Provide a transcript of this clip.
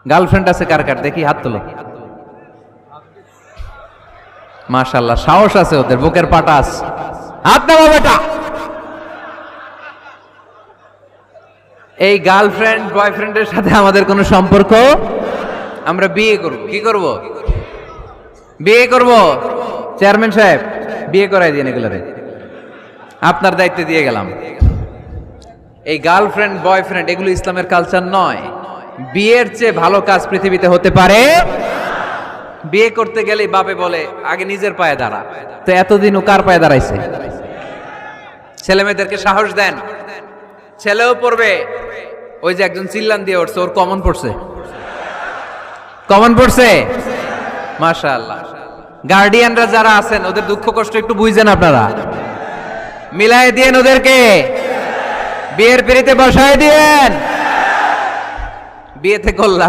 Girlfriend আছে কার কার দেখি হাত তোলো। মাশাআল্লাহ, সাহস আছে ওদের, বুকের পাটা আছে। হাত নামা বেটা। এই গার্লফ্রেন্ড বয়ফ্রেন্ডের সাথে আমাদের কোনো সম্পর্ক, আমরা বিয়ে করব। কি করব? বিয়ে করব। চেয়ারম্যান সাহেব বিয়ে করাই দিন এগুলোরে, আপনার দায়িত্বে দিয়ে গেলাম। এই গার্লফ্রেন্ড বয়ফ্রেন্ড এগুলো ইসলামের কালচার নয়। বিয়ের চেয়ে ভালো কাজ পৃথিবীতে হতে পারে। বিয়ে করতে গেলে বাপে বলে আগে নিজের পায়ে দাঁড়া। তো এতদিন ও কার পায়ে দাঁড়াইছে? ছেলে মেয়েদেরকে সাহস দেন, ছেলেও পড়বে। ওই যে একজন চিল্লান দিয়ে উঠছে, ওর কমন পড়ছে, কমন পড়ছে। মাশাআল্লাহ। গার্ডিয়ানরা যারা আছেন ওদের দুঃখ কষ্ট একটু বুঝেন আপনারা, মিলাই দিয়েন ওদেরকে, বিয়ের পিড়িতে বসায় দিয়েন। বিয়েতে করলাম